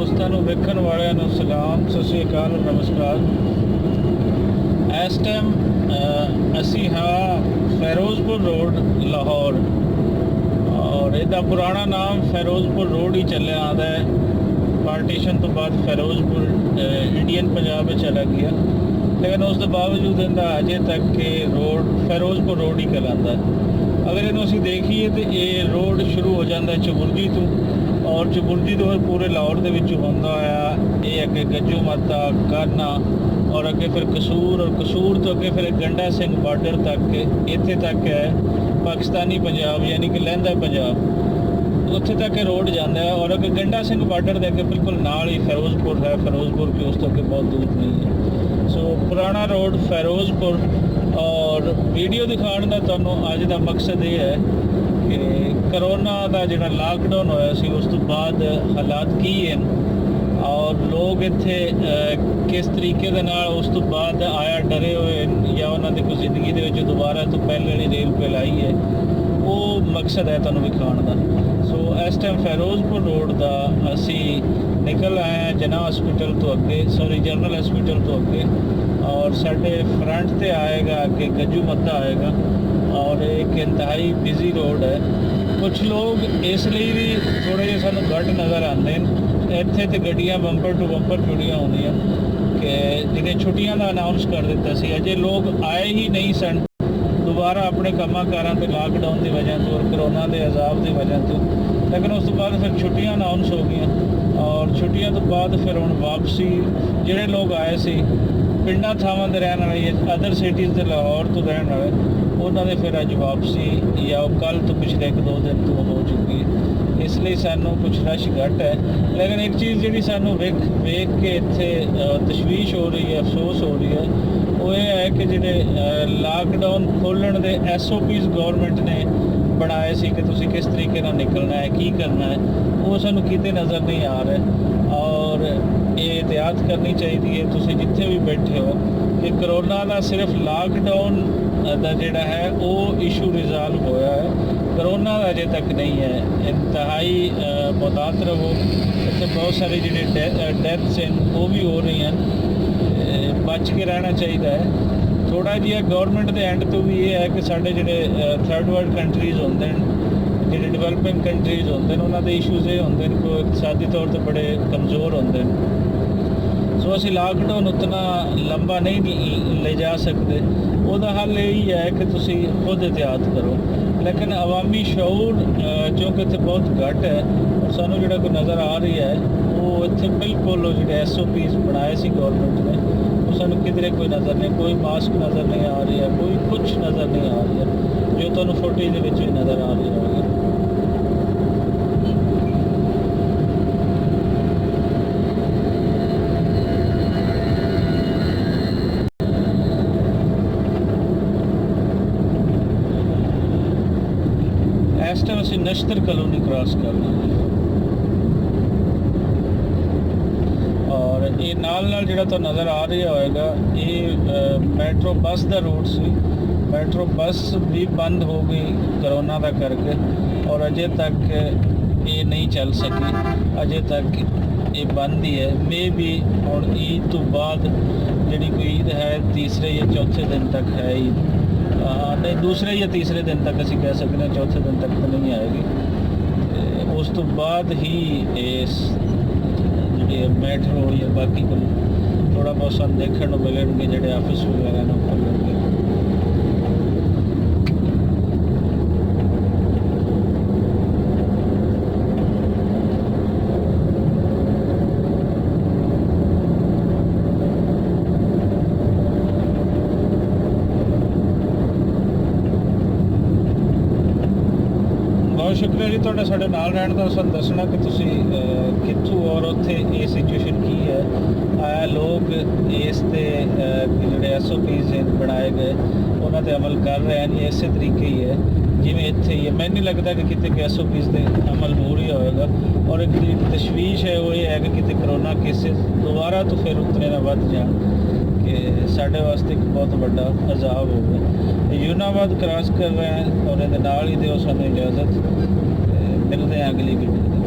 ਦੋਸਤਾਂ ਨੂੰ ਵੇਖਣ ਵਾਲਿਆਂ ਨੂੰ ਸਲਾਮ, ਸਤਿ ਸ਼੍ਰੀ ਅਕਾਲ, ਨਮਸਕਾਰ। ਇਸ ਟਾਈਮ ਅਸੀਂ ਹਾਂ ਫਿਰੋਜ਼ਪੁਰ ਰੋਡ ਲਾਹੌਰ, ਔਰ ਇਹਦਾ ਪੁਰਾਣਾ ਨਾਮ ਫਿਰੋਜ਼ਪੁਰ ਰੋਡ ਹੀ ਚੱਲਿਆ ਆਉਂਦਾ ਹੈ। ਪਾਰਟੀਸ਼ਨ ਤੋਂ ਬਾਅਦ ਫਿਰੋਜ਼ਪੁਰ ਇੰਡੀਅਨ ਪੰਜਾਬ ਵਿੱਚ ਚਲਾ ਗਿਆ, ਲੇਕਿਨ ਉਸ ਦੇ ਬਾਵਜੂਦ ਇਹਦਾ ਅਜੇ ਤੱਕ ਇਹ ਰੋਡ ਫਿਰੋਜ਼ਪੁਰ ਰੋਡ ਹੀ कहलाता है। अगर ਇਹਨੂੰ ਅਸੀਂ ਦੇਖੀਏ ਤਾਂ ਇਹ ਰੋਡ ਸ਼ੁਰੂ ਹੋ ਜਾਂਦਾ ਚਬੁਰਜੀ ਤੋਂ, ਔਰ ਚਬੁਰਜੀ ਤੋਂ ਪੂਰੇ ਲਾਹੌਰ ਦੇ ਵਿੱਚ ਹੁੰਦਾ ਹੋਇਆ ਇਹ ਅੱਗੇ ਗੱਜੂ ਮਾਤਾ, ਕਾਨਾ, ਔਰ ਅੱਗੇ ਫਿਰ ਕਸੂਰ, ਔਰ ਕਸੂਰ ਤੋਂ ਅੱਗੇ ਫਿਰ ਗੰਡਾ ਸਿੰਘ ਬਾਰਡਰ ਤੱਕ, ਇੱਥੇ ਤੱਕ ਹੈ ਪਾਕਿਸਤਾਨੀ ਪੰਜਾਬ ਯਾਨੀ ਕਿ ਲਹਿੰਦਾ ਪੰਜਾਬ, ਉੱਥੇ ਤੱਕ ਇਹ ਰੋਡ ਜਾਂਦਾ ਹੈ। ਔਰ ਅੱਗੇ ਗੰਡਾ ਸਿੰਘ ਬਾਰਡਰ ਦੇ ਅੱਗੇ ਬਿਲਕੁਲ ਨਾਲ ਹੀ ਫਿਰੋਜ਼ਪੁਰ ਹੈ। ਫਿਰੋਜ਼ਪੁਰ ਕੇ ਉਸ ਤੋਂ ਅੱਗੇ ਬਹੁਤ ਦੂਰ ਨਹੀਂ ਹੈ। ਸੋ ਪੁਰਾਣਾ ਰੋਡ ਫਿਰੋਜ਼ਪੁਰ। ਔਰ ਵੀਡੀਓ ਦਿਖਾਉਣ ਦਾ ਤੁਹਾਨੂੰ ਅੱਜ ਦਾ ਮਕਸਦ ਇਹ ਹੈ ਕਿ ਕਰੋਨਾ ਦਾ ਜਿਹੜਾ ਲਾਕਡਾਊਨ ਹੋਇਆ ਸੀ ਉਸ ਤੋਂ ਬਾਅਦ ਹਾਲਾਤ ਕੀ ਹਨ, ਔਰ ਲੋਕ ਇੱਥੇ ਕਿਸ ਤਰੀਕੇ ਦੇ ਨਾਲ ਉਸ ਤੋਂ ਬਾਅਦ ਆਇਆ ਡਰੇ ਹੋਏ ਜਾਂ ਉਹਨਾਂ ਦੀ ਕੋਈ ਜ਼ਿੰਦਗੀ ਦੇ ਵਿੱਚ ਦੁਬਾਰਾ ਤੋਂ ਪਹਿਲੇ ਵਾਲੀ ਰੇਲ ਪੇ ਲਾਈ ਹੈ, ਉਹ ਮਕਸਦ ਹੈ ਤੁਹਾਨੂੰ ਵਿਖਾਉਣ ਦਾ। ਸੋ ਇਸ ਟਾਈਮ ਫਿਰੋਜ਼ਪੁਰ ਰੋਡ ਦਾ ਅਸੀਂ ਨਿਕਲ ਆਏ ਹਾਂ ਜਨਾ ਹਸਪੀਟਲ ਤੋਂ ਅੱਗੇ, ਸੌਰੀ ਜਨਰਲ ਹਸਪੀਟਲ ਤੋਂ ਅੱਗੇ, और साढ़े फ्रंट से आएगा अगे गज्जू मत्ता आएगा, और एक इंतहाई बिजी रोड है। कुछ लोग इसलिए भी थोड़े जे सानू घट नज़र आते हैं। इत्थे तो गड्डियां बंपर टू बंपर जुड़ियां होंदियां कि जिन्हें छुट्टियां का अनाउंस कर दिता सी, अजे लोग आए ही नहीं सन दोबारा अपने कामां कारां ते लाकडाउन की वजह तो और करोना के अजाब की वजह तो। लेकिन उस तो बाद फिर छुट्टियां अनाउंस हो गई, और छुट्टियां तो बाद फिर हुण वापसी जिहड़े लोग आए सी पिंडा थावां दे रहण वाले, अदर सिटीज़ दे लाहौर तो रहण वाले, उन्होंने दे फिर अज वापसी या कल तो पिछले 1-2 दिन तो हो चुकी है। इसलिए सानू कुछ रश घट है। लेकिन एक चीज़ जी सानू वेख के इत्थे तशवीश हो रही है, अफसोस हो रही है, वो ये है कि जिहड़े लाकडाउन खोलण दे SOPs गवर्नमेंट ने बनाए सी कि तुसीं किस तरीके नाल निकलना है, की करना है, वो सानू किते नज़र नहीं आ रहा। और ये एहतियात करनी चाहिए तुसीं जिथे भी बैठे हो कि करोना का सिर्फ लाकडाउन का जिहड़ा है वो इशू रिजॉल्व होया है, करोना का अजे तक नहीं है। इंतहाई मुहतात रहो। इतने बहुत सारी जिहड़ी डेथ्स हैं वो भी हो रही हैं, बच के रहना चाहिए है। थोड़ा जिहा गवर्नमेंट के एंड तो भी ये है कि साढ़े जिहड़े थर्ड वर्ल्ड कंट्रीज़ होंदे हैं, जिहड़े डिवेलपिंग कंट्रीज़ होंदे हैं, उन्हां दे इशूज़ ये होंदे हैं कि इकतसादी तौर पर बड़े कमज़ोर होंदे हैं। सो असी लॉकडाउन उतना लंबा नहीं ले जा सकते। ਉਹਦਾ हल यही है कि तुसी खुद एहतियात करो। लेकिन अवामी शऊर क्योंकि इतने बहुत घट है, और सानू जो कोई नज़र आ रही है वो इतने बिल्कुल जो SOPs बनाए सी गवर्नमेंट ने, वो सानू किधरे कोई नज़र नहीं, कोई मास्क नज़र नहीं आ रही है, कोई कुछ नज़र नहीं आ रही है, जो तुहानू फुटेज दे विच भी नज़र आ रही होगी। इस टाइम असीं नश्तर कॉलोनी क्रॉस करना है, और ये नाल जिहड़ा तो नज़र आ रहा होएगा ये मैट्रो बस का रूट सी। मैट्रो बस भी बंद हो गई करोना का करके, और अजे तक ये नहीं चल सकी, अजे तक ये बंद ही है। मे भी और ईद तो बाद जिहड़ी कोई ईद है तीसरे या चौथे दिन तक है ईद, नहीं दूसरे या तीसरे दिन तक असीं कह सकते हैं, चौथे दिन तक तो नहीं आएगी। उस तो बाद ही इस जी मैट्रो या बाकी को थोड़ा बहुत सन देखने को मिलेंगे, जो ऑफिस वगैरह ने खोलेंगे। बहुत शुक्रिया जी तुहाडा साडे नाल रहण दा, सानूं दसना कि तुसीं कित्थों और उत्थे ये सिचुएशन की है। आया लोग इस ते जिहड़े SOPs बनाए गए उन्हां ते अमल कर रहे हैं, इस तरीके ही है जिवें इत्थे ही है। मैनूं नहीं लगता कि किते SOPs ते अमल हो रहा होएगा। और एक तशवीश है वो ये है कि किते करोना केसेस दोबारा तो फिर उतने ना वध जाण कि साढ़े वास्ते एक बहुत बड़ा अजाब हो गया। यूनाबाद क्रॉस कर रहे हैं, और इहदे नाल ही दिओ सानूं इजाज़त, मिलते हैं अगली वीडियो।